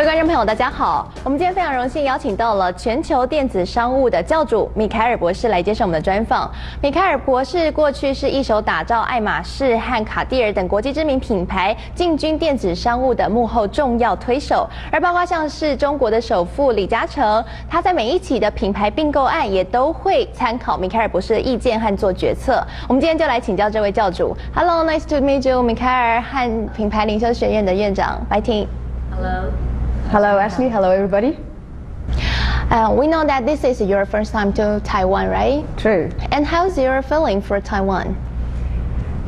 各位观众朋友，大家好！我们今天非常荣幸邀请到了全球电子商务的教主米凯尔博士来接受我们的专访。米凯尔博士过去是一手打造爱马仕和卡地尔等国际知名品牌进军电子商务的幕后重要推手，而包括像是中国的首富李嘉诚，他在每一起的品牌并购案也都会参考米凯尔博士的意见和做决策。我们今天就来请教这位教主。Hello, nice to meet you， 米凯尔和品牌领袖学院的院长白婷。Hello. Hello, Ashley. Hello, everybody. We know that this is your first time to Taiwan, right? True. And how's your feeling for Taiwan?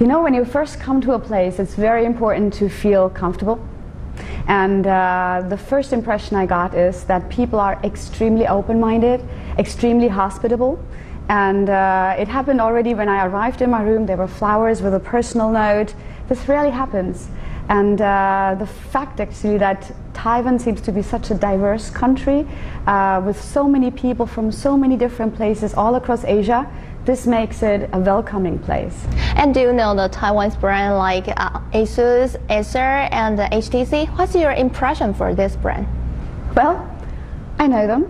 You know, when you first come to a place, it's very important to feel comfortable. And the first impression I got is that people are extremely open-minded, extremely hospitable. And it happened already when I arrived in my room. There were flowers with a personal note. This rarely happens. And the fact actually that Taiwan seems to be such a diverse country with so many people from so many different places all across Asia, this makes it a welcoming place. And do you know the Taiwan's brand like Asus, Acer, and HTC? What's your impression for this brand? Well, I know them,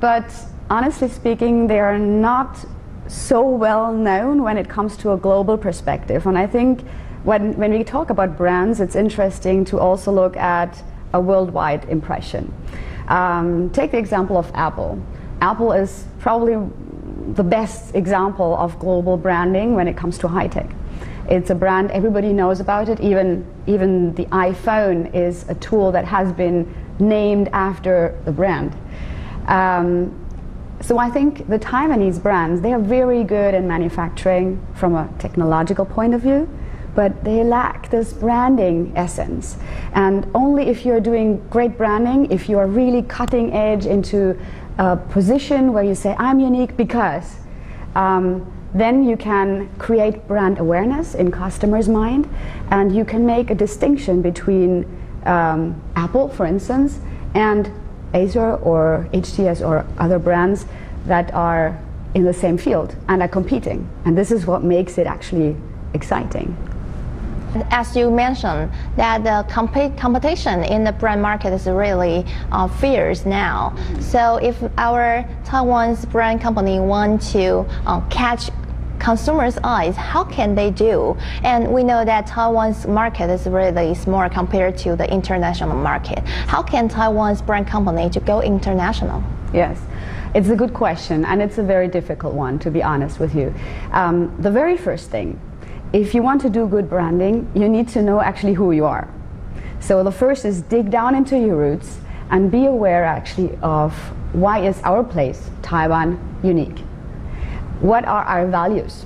but honestly speaking, they are not so well known when it comes to a global perspective. And I think when we talk about brands, it's interesting to also look at a worldwide impression. Take the example of Apple. Apple is probably the best example of global branding when it comes to high tech. It's a brand everybody knows about it. Even the iPhone is a tool that has been named after the brand. So I think the Taiwanese brands, they are very good in manufacturing from a technological point of view, but they lack this branding essence. And only if you're doing great branding, if you are really cutting edge into a position where you say, I'm unique because, then you can create brand awareness in customers' mind, and you can make a distinction between Apple, for instance, and Acer or HTS or other brands that are in the same field and are competing. And this is what makes it actually exciting. As you mentioned, that the competition in the brand market is really fierce now. So if our Taiwan's brand company want to catch consumers' eyes, how can they do? And we know that Taiwan's market is really small compared to the international market. How can Taiwan's brand company to go international? Yes, it's a good question, and it's a very difficult one, to be honest with you. The very first thing, if you want to do good branding, you need to know actually who you are. So the first is dig down into your roots and be aware actually of why is our place, Taiwan, unique. What are our values?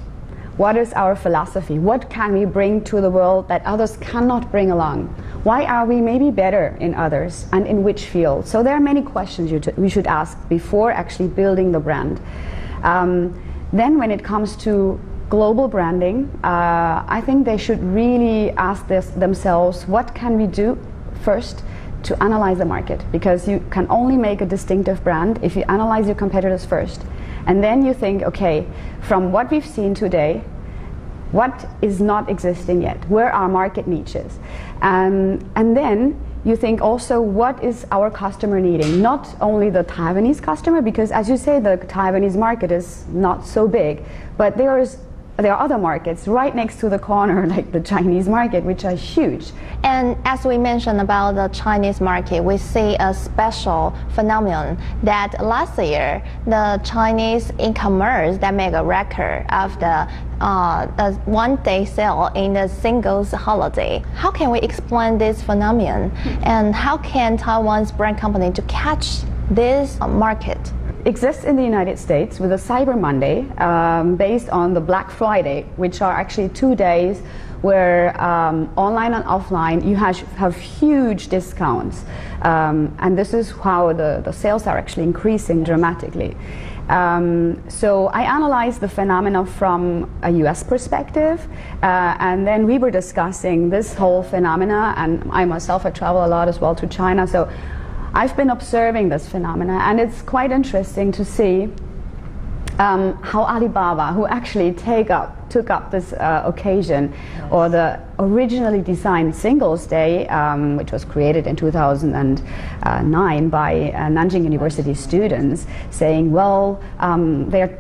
What is our philosophy? What can we bring to the world that others cannot bring along? Why are we maybe better in others, and in which field? So there are many questions we should ask before actually building the brand. Then when it comes to global branding, I think they should really ask themselves, what can we do first to analyze the market? Because you can only make a distinctive brand if you analyze your competitors first. And then you think, okay, from what we've seen today, what is not existing yet? Where are market niches? And then you think also, what is our customer needing? Not only the Taiwanese customer, because as you say, the Taiwanese market is not so big, but there are other markets right next to the corner, like the Chinese market, which are huge. And as we mentioned about the Chinese market, we see a special phenomenon that last year, the Chinese e-commerce that made a record of the one-day sale in the singles holiday. How can we explain this phenomenon? And how can Taiwan's brand company to catch this market? Exists in the United States with a Cyber Monday based on the Black Friday, which are actually 2 days where online and offline you have huge discounts, and this is how the sales are actually increasing dramatically. So I analyzed the phenomena from a US perspective, and then we were discussing this whole phenomena, and I myself, I travel a lot as well to China, so I've been observing this phenomena, and it's quite interesting to see how Alibaba, who actually took up this occasion, or the originally designed Singles Day, which was created in 2009 by Nanjing University students, saying, well, there are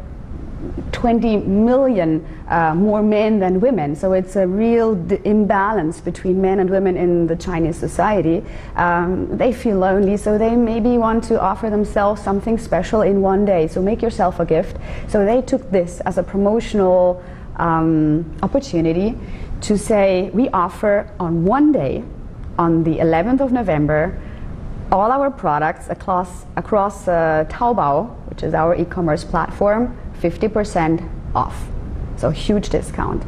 20 million more men than women, so it's a real imbalance between men and women in the Chinese society. They feel lonely, so they maybe want to offer themselves something special in one day, so make yourself a gift. So they took this as a promotional opportunity to say, we offer on one day, on the 11th of November, all our products across Taobao, which is our e-commerce platform, 50% off. So huge discount.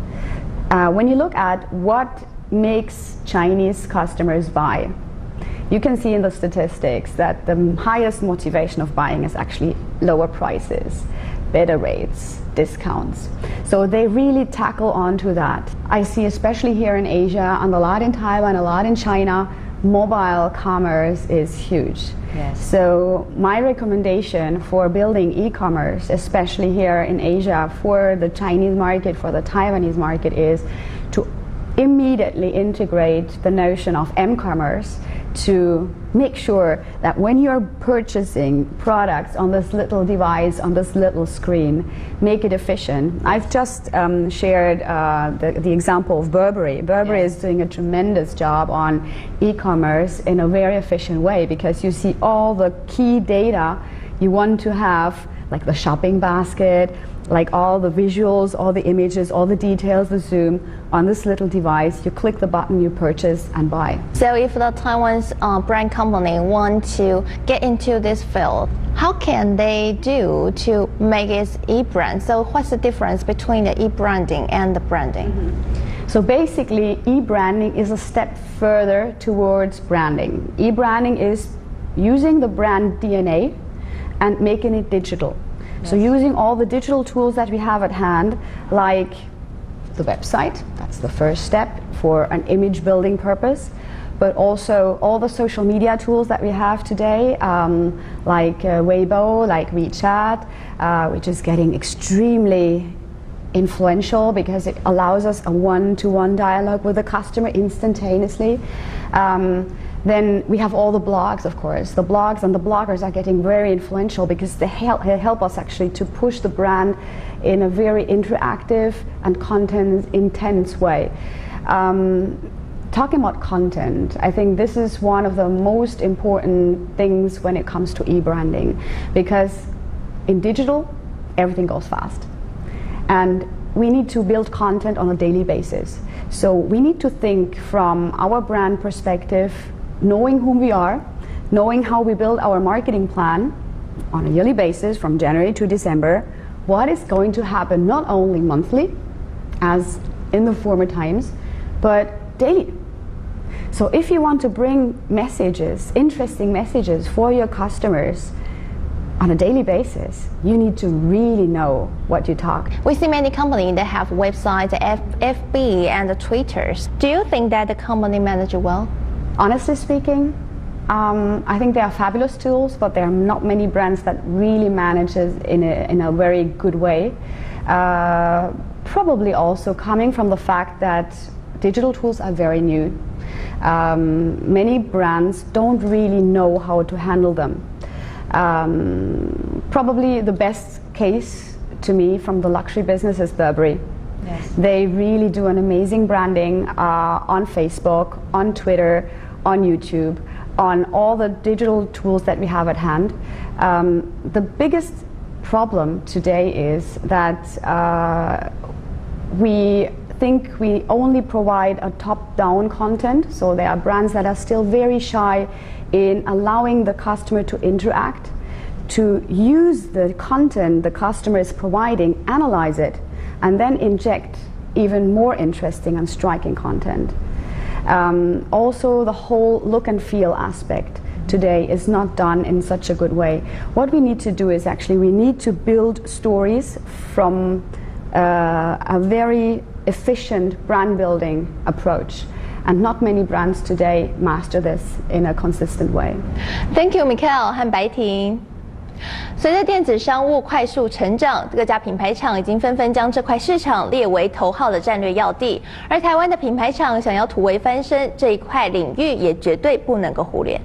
When you look at what makes Chinese customers buy, you can see in the statistics that the highest motivation of buying is actually lower prices, better rates, discounts. So they really tackle onto that. I see, especially here in Asia, and a lot in Taiwan, a lot in China, mobile commerce is huge. Yes. So my recommendation for building e-commerce, especially here in Asia, for the Chinese market, for the Taiwanese market, is to immediately integrate the notion of m-commerce to make sure that when you're purchasing products on this little device, on this little screen, make it efficient. I've just shared the example of Burberry. Burberry is doing a tremendous job on e-commerce in a very efficient way, because you see all the key data you want to have, like the shopping basket, like all the visuals, all the images, all the details, the zoom, on this little device. You click the button, you purchase and buy. So if the Taiwan's brand company want to get into this field, how can they do to make its e-brand? So what's the difference between the e-branding and the branding? So basically, e-branding is a step further towards branding. E-branding is using the brand DNA and making it digital. So using all the digital tools that we have at hand, like the website, that's the first step for an image building purpose, but also all the social media tools that we have today, like Weibo, like WeChat, which is getting extremely influential because it allows us a one-to-one dialogue with the customer instantaneously. Then we have all the blogs, of course. The blogs and the bloggers are getting very influential because they help us actually to push the brand in a very interactive and content-intense way. Talking about content, I think this is one of the most important things when it comes to e-branding, because in digital, everything goes fast. And we need to build content on a daily basis. So we need to think from our brand perspective, knowing whom we are, knowing how we build our marketing plan on a yearly basis from January to December, what is going to happen not only monthly, as in the former times, but daily. So if you want to bring messages, interesting messages for your customers on a daily basis, you need to really know what you talk. We see many companies that have websites, FB and the Twitters. Do you think that the company manage it well? Honestly speaking, I think they are fabulous tools, but there are not many brands that really manages in a very good way. Probably also coming from the fact that digital tools are very new. Many brands don't really know how to handle them. Probably the best case to me from the luxury business is Burberry. Yes. They really do an amazing branding on Facebook, on Twitter, on YouTube, on all the digital tools that we have at hand. The biggest problem today is that we think we only provide a top-down content, so there are brands that are still very shy in allowing the customer to interact, to use the content the customer is providing, analyze it, and then inject even more interesting and striking content. Also, the whole look and feel aspect today is not done in such a good way. What we need to do is actually we need to build stories from a very efficient brand building approach. And not many brands today master this in a consistent way. Thank you, Michael 和白婷。随着电子商务快速成长，各家品牌厂已经纷纷将这块市场列为头号的战略要地。而台湾的品牌厂想要突围翻身，这一块领域也绝对不能够忽略。